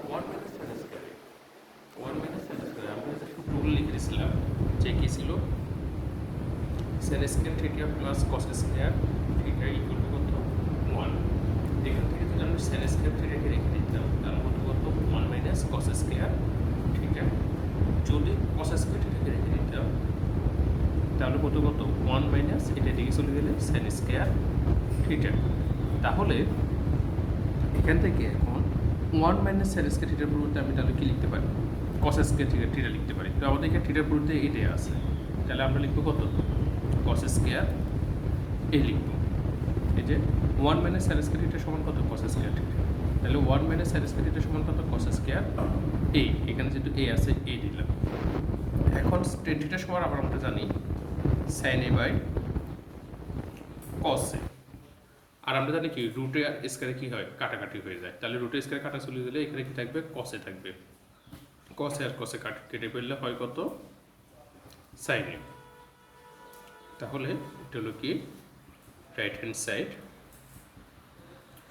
One minus sine স্কোয়ারে one minus sine স্কোয়ারে আমরা যে সূত্রগুলো লিখে দিয়েছিলাম যে কী ছিল sine square theta plus cos square theta equal to কত ওয়ান। এখান থেকে যদি আমরা সাইন স্কোয়ার থিটাকে রেখে দিতাম তাহলে কত কত one minus cos square theta. যদি কস স্কোয়ার থিটাকে রেখে দিতাম তাহলে কত কত ওয়ান মাইনাস এটা দিকে চলে গেলে সাইন স্কোয়ার থিটা। তাহলে এখান থেকে এখন ওয়ান মাইনাস সাইন স্কোয়ার থিটার পরিবর্তে আমি তাহলে কি লিখতে পারি কস স্কোয়ার থিটা লিখতে পারি। তো আমাদের এখানে থিটার পরিবর্তে এটাই আছে, তাহলে আমরা লিখবো কত কস স্কোয়ার এ লিখবো। এই যে one minus sine square theta সমান কত কস স্কোয়ার থিটা, তাহলে one minus sine square theta সমান কত কস স্কোয়ার এ। এখানে যেহেতু এ আছে এ দিলাম। এখন টেন থিটা সমান আবার আমরা জানি সাইন এ বাই কস এ। আর আমরা জানি কি রুটে আর স্কয়ারে কি হয় কাটাকাটি হয়ে যায়, তাহলে রুটে স্কয়ারে কাটা চলে গেলে এখানে কি থাকবে কসে থাকবে। কসে আর কসে কেটে ফেললে হয় কত সাইন এ। তাহলে এটা হলো কি রাইট হ্যান্ড সাইড,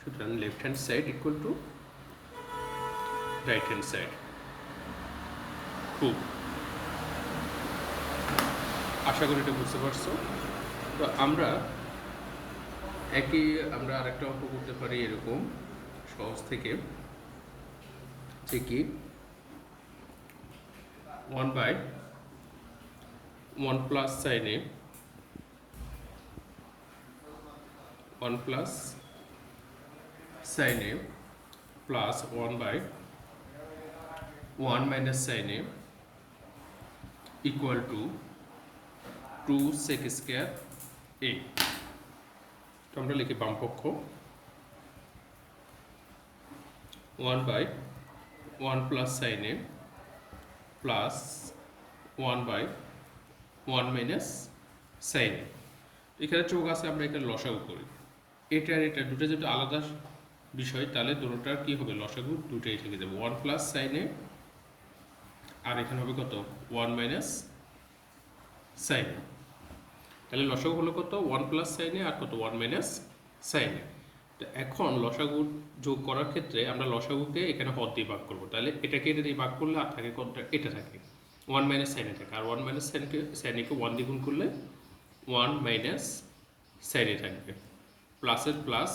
সুতরাং left hand side equal to right hand side. খুব আশা করি এটা বুঝতে পারছো। তো আমরা আমরা আরেকটা অঙ্ক করতে পারি এরকম সহজ থেকে, যে কি 1/1 plus sine A 1 plus sine A plus 1/1 minus sine A equal to 2 sec square A. তো আমরা লিখি বাম পক্ষ 1/1 plus sine A plus 1/1 minus sine A. এখানে চোখ আছে, আমরা এখানে লসাগু করি। এটা আর এটা দুটো যেটা আলাদা বিষয়, তাহলে দুটোটার কি হবে লসাগু দুটোই থেকে যাবে। 1 প্লাস সাইন এ আর এখানে হবে কত 1 মাইনাস সাইন এ। তাহলে লসাগু হলো কত 1 প্লাস সাইন এ আর কত 1 মাইনাস সাইন এ। তো এখন লসাগু যোগ করার ক্ষেত্রে আমরা লসাগুকে এখানে হর দিয়ে ভাগ করবো, তাহলে এটাকে এটা দিয়ে ভাগ করলে আর থাকে কতটা এটা থাকে 1 মাইনাস সাইন এ থাকে, আর 1 মাইনাস সাইন একে 1 দিয়ে গুণ করলে 1 মাইনাস সাইন এ থাকবে প্লাসের প্লাস।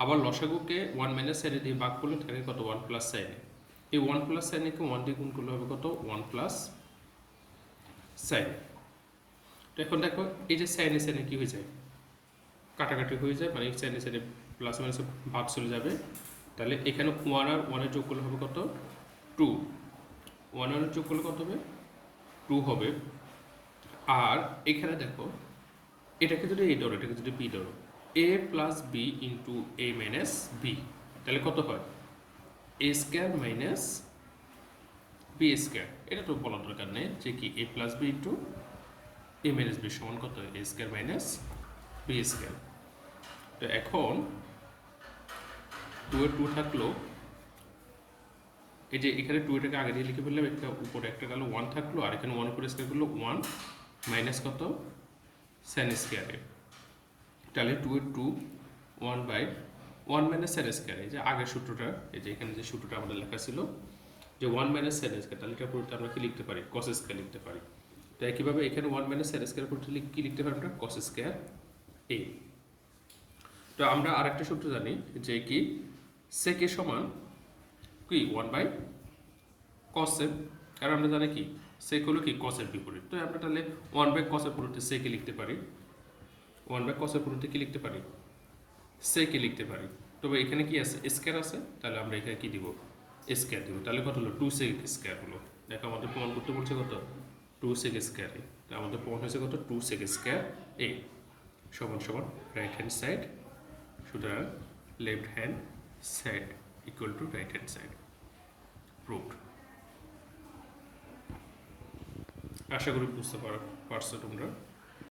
আবার লসাগুকে 1 মাইনাস সাইন এ দিয়ে ভাগ করলে থাকে কত 1 প্লাস সাইন এ। এই 1 প্লাস সাইন একে 1 দিয়ে গুণ করলে হবে কত 1 প্লাস সাইন এ। তো এখন দেখো এই যে সাইন এ সাইন এ কি হয়ে যায় কাটাকাটি হয়ে যায়, মানে sign A sign A plus minus ভাগ চলে যাবে। তাহলে এখানে 1 আর 1 এর যোগ করলে হবে কত 2, 1 আর যোগ করলে কত হবে 2 হবে। আর এখানে দেখো এটাকে যদি এ ধরো এটাকে যদি বি ধরো এ প্লাস বি ইন্টু এ মাইনাস বি, তাহলে কত হয় এ স্কোয়ার মাইনাস বি স্কোয়ার। এটা তো বলার দরকার নেই যে কি এ প্লাস বি ইন্টু এ মাইনাস বি সমান কত এ স্কোয়ার মাইনাস বি স্কোয়ার। তো এখন 2 এর 2 থাকলো, এই যে এখানে 2 এটাকে আগে দিয়ে লিখে ফেললাম, একটা উপরে একটা গেল 1 থাকলো, আর এখানে 1 উপরে স্কোয়ার করলো 1 মাইনাস কত সাইন স্কোয়ারে। তাহলে 2 এর 2 1/1 মাইনাস সাইন স্কোয়ার। এই যে আগের সূত্রটা, এই যে এখানে যে সূত্রটা আমাদের লেখা ছিল যে 1 মাইনাস সাইন স্কোয়ার, তাহলে এটা পরিবর্তে আমরা কি লিখতে পারি কস স্কোয়ার লিখতে পারি। তো একইভাবে এখানে 1 মাইনাস সাইন স্কোয়ার পরিবর্তে কি লিখতে পারি আমরা কস স্কোয়ার এ। তো আমরা আরেকটা সূত্র জানি যে কি সেক এ সমান কি 1/cos এ, কারণ আমরা জানি কি সেক হলো কি কসের বিপরীত। তো আমরা তাহলে 1/cos এর পরিবর্তে সেকে লিখতে পারি, 1/cos এর পরিবর্তে কি লিখতে পারি সেকে লিখতে পারি। তবে এখানে কি আছে স্কয়ার আছে, তাহলে আমরা এখানে কি দিব স্কয়ার দিব। তাহলে কত হলো 2 সেক স্কয়ার হলো। দেখো আমাদের প্রমাণ করতে বলছে কত 2 সেক স্কয়ার এ। তো আমাদের প্রমাণ হয়েছে কত 2 সেক স্কয়ার এ সমান সমান রাইট হ্যান্ড সাইড, সুতরাং left hand side equal to right hand side proved. আশা করি বুঝতে পারছো তোমরা।